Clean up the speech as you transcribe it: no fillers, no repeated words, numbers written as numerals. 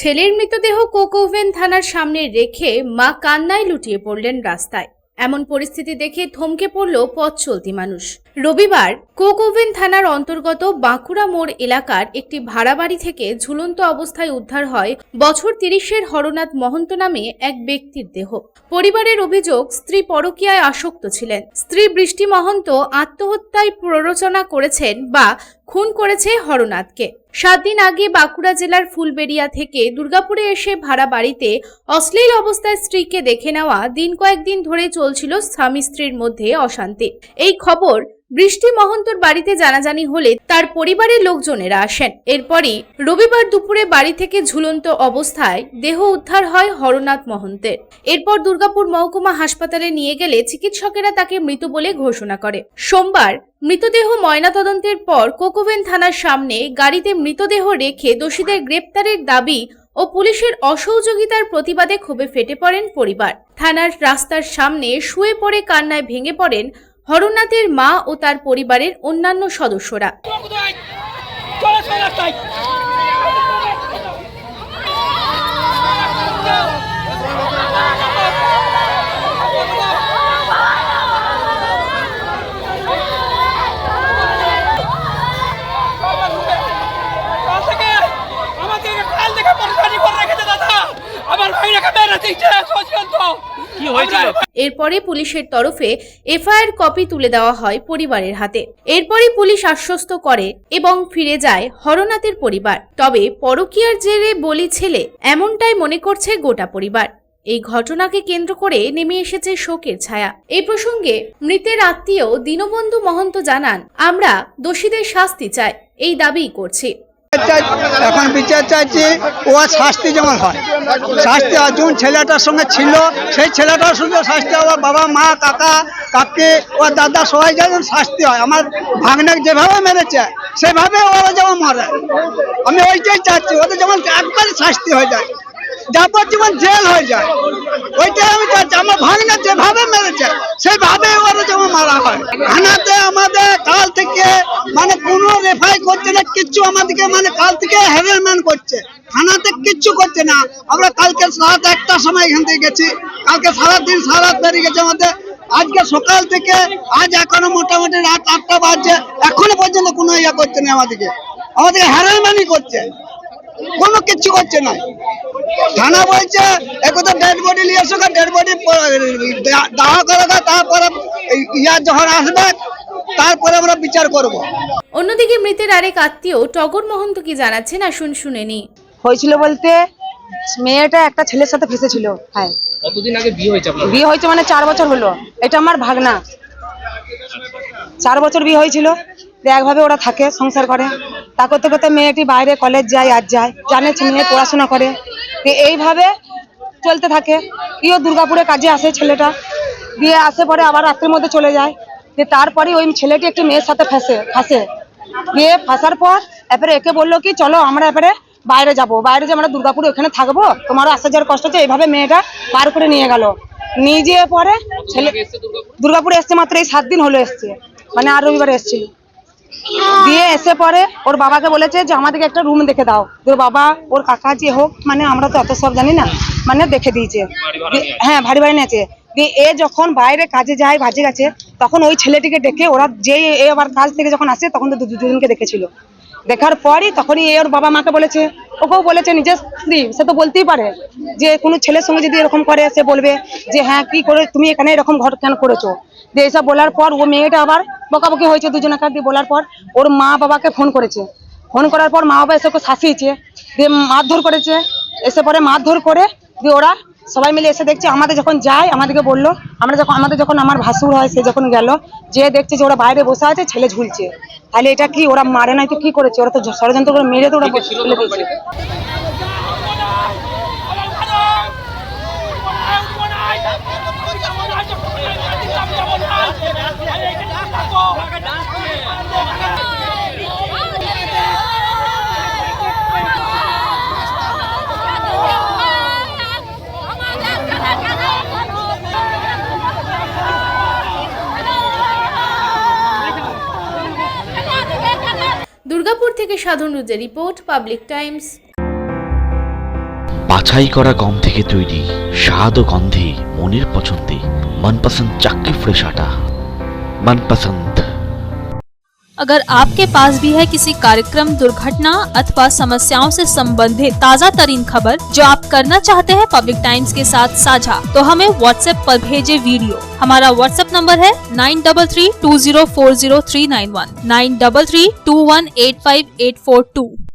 ছেলের মৃতদেহ Coke oven থানার সামনে রেখে মা কান্নায় লুটিয়ে পড়লেন রাস্তায়। এমন পরিস্থিতি দেখে থমকে পড়ল পথ চলতি মানুষ। রবিবার কোক ওভেন থানার অন্তর্গত বাঁকুড়া মোড় এলাকার একটি ভাড়া বাড়ি থেকে ঝুলন্ত অবস্থায় উদ্ধার হয় বছর ৩০-এর হরনাথ মহন্ত নামে এক ব্যক্তির দেহ। পরিবারের অভিযোগ, স্ত্রী পরকীয়ায় আসক্ত ছিলেন। স্ত্রী বৃষ্টি মহন্ত আত্মহত্যায় প্ররোচনা করেছেন বা খুন করেছে হরনাথকে। 7 দিন আগে বাঁকুড়া জেলার ফুলবেড়িয়া থেকে দুর্গাপুরে এসে ভাড়া বাড়িতে অশ্লীল অবস্থায় স্ত্রীকে দেখে নেওয়া দিন কয়েকদিন ধরে চলছিল স্বামী স্ত্রীর মধ্যে অশান্তি। এই খবর বৃষ্টি মহন্তর বাড়িতে জানাজানি হলে তার পরিবারের লোকজনেরা আসেন। এরপরই রবিবার দুপুরে বাড়ি থেকে ঝুলন্ত অবস্থায় দেহ উদ্ধার হয় হরনাথ মহন্তের। এরপর দুর্গাপুর মহকুমা হাসপাতালে নিয়ে গেলে চিকিৎসকেরা তাকে মৃত বলে ঘোষণা করে। সোমবার মৃতদেহ ময়নাতদন্তের পর কোক ওভেন থানার সামনে গাড়িতে মৃতদেহ রেখে দোষীদের গ্রেপ্তারের দাবি ও পুলিশের অসহযোগিতার প্রতিবাদে ক্ষোভে ফেটে পড়েন পরিবার। থানার রাস্তার সামনে শুয়ে পড়ে কান্নায় ভেঙে পড়েন হরনাথের মা ও তার পরিবারের অন্যান্য সদস্যরা। এরপরে পুলিশের তরফে এফআইআর কপি তুলে দেওয়া হয় পরিবারের হাতে। এরপরই পুলিশ আশ্বস্ত করে এবং ফিরে যায় হরনাথের পরিবার। তবে পরকীয়ার জেরে বলি ছেলে, এমনটাই মনে করছে গোটা পরিবার। এই ঘটনাকে কেন্দ্র করে নেমে এসেছে শোকের ছায়া। এই প্রসঙ্গে মৃতের আত্মীয় দীনবন্ধু মহন্ত জানান, আমরা দোষীদের শাস্তি চাই, এই দাবি করছি। এখন বিচার চাইছি, ও শাস্তি যেমন হয়, শাস্তি যখন ছেলেটার সঙ্গে ছিল সেই ছেলেটার সঙ্গে শাস্তি হবে। বাবা মা কাকা কাকি ও দাদা সবাই যেন শাস্তি হয়। আমার ভাগ্নে যেভাবে মেরেছে সেভাবে ওরা যেমন মারে, আমি ওইটাই চাচ্ছি। ওদের যেমন একবারে শাস্তি হয়ে যায়, যাবজ্জীবন জেল হয়ে যায়, ওইটাই আমি চাচ্ছি। আমার ভাগ্নে যেভাবে মেরেছে সেইভাবে ওরা যেমন মারা হয়। থানাতে আমাদের কাল থেকে মানে কোনো রেফাই করছে না, কিচ্ছু আমাদেরকে মানে কাল থেকে হ্যারাসমেন্ট করছে। থানাতে কিচ্ছু করছে না। আমরা কালকে রাত 1টার সময় এখান থেকে গেছি, কালকে সারাদিন সারা রাত বেরিয়ে গেছে আমাদের। আজকে সকাল থেকে আজ এখনো মোটামুটি রাত 8টা বাজছে, এখনো পর্যন্ত কোনো ইয়ে করছে না। আমাদেরকে হ্যারাসমেন্টই করছে, কোনো কিচ্ছু করছে না। থানা বলছে একদম ডেড বডি নিয়ে এসো, ডেড বডি দাহ করে, তারপরে ইয়া যখন আসবে তারপরে আমরা বিচার করব। অন্যদিকে মৃতের আরেক আত্মীয় টগর মহন্ত কি জানাচ্ছেন, আসুন শুনে নি। হয়েছিল বলতে মেয়েটা একটা ছেলের সাথে ফেসেছিল। হ্যাঁ, কতদিন আগে বিয়ে হয়েছে আপনার? বিয়ে হয়েছে মানে 4 বছর হলো। এটা আমার ভাগনা, 4 বছর বিয়ে হয়েছিল। একভাবে ওরা থাকে, সংসার করে। তা করতে করতে মেয়েটি বাইরে কলেজ যায়, আজ যায়, জানে মেয়ে পড়াশোনা করে, এইভাবে চলতে থাকে। ইও দুর্গাপুরে কাজে আসে ছেলেটা, দিয়ে আসে পরে আবার রাত্রের মধ্যে চলে যায়। যে তারপরে ওই ছেলেটি একটি মেয়ের সাথে ফাঁসে, দিয়ে ফাঁসার পর এরপরে একে বললো কি চলো আমরা এবারে বাইরে যাবো, বাইরে যে আমরা দুর্গাপুরে ওখানে থাকবো, তোমারও আসা যাওয়ার কষ্ট হচ্ছে। এইভাবে মেয়েটা পার করে নিয়ে গেল। নিয়ে যেয়ে পরে ছেলে দুর্গাপুরে এসছে মাত্র এই 7 দিন হলো এসছে, মানে আর রবিবারে এসছিল। দিয়ে এসে পরে ওর বাবাকে বলেছে যে আমাদেরকে একটা রুম দেখে দাও। ওর বাবা ওর কাকা যে হোক, মানে আমরা তো অত সব জানি না, মানে দেখে দিয়েছে। হ্যাঁ, ভারী বাড়ি নিয়েছে। দিয়ে এ যখন বাইরে কাজে যায়, বাজে গেছে, তখন ওই ছেলেটিকে ডেকে ওরা যে এ আবার কাজ থেকে যখন আসে তখন তো দুজনকে দেখেছিল। দেখার পরই তখনই এ ওর বাবা মাকে বলেছে, ওকেও বলেছে নিজের স্ত্রী, সে তো বলতেই পারে যে কোনো ছেলের সঙ্গে যদি এরকম করে সে বলবে যে হ্যাঁ কি করে তুমি এখানে এরকম ঘর কেন করেছো। দিয়ে এসব বলার পর ও মেয়েটা আবার বকাবকি হয়েছে দুজনকার। দিয়ে বলার পর ওর মা বাবাকে ফোন করেছে। ফোন করার পর মা বাবা এসে ওকে শাসিয়েছে, দিয়ে মারধর করেছে। এসে পরে মারধর করে দিয়ে ওরা সবাই মিলে এসে দেখছে। আমাদের যখন যায় আমাদেরকে বললো, আমাদের যখন আমার ভাসুর হয় সে যখন গেল, যে দেখছে যে ওরা বাইরে বসে আছে, ছেলে ঝুলছে। তাহলে এটা কি ওরা মারে নাই তো কি করেছে? ওরা তো ষড়যন্ত্র করে মেরে তো ওরা ফেলে দিয়েছে। দুর্গাপুর থেকে সাধন রুজের রিপোর্ট, পাবলিক টাইমস। বাছাই করা গম থেকে তৈরি স্বাদ ও গন্ধে মনের পছন্দে मनपसंद चक्की फ्रेश आटा मनपसंद। अगर आपके पास भी है किसी कार्यक्रम, दुर्घटना अथवा समस्याओं से संबंधित ताज़ा तरीन खबर जो आप करना चाहते हैं पब्लिक टाइम्स के साथ साझा, तो हमें व्हाट्सएप पर भेजे वीडियो। हमारा व्हाट्सएप नंबर है 9332040391 9332185842।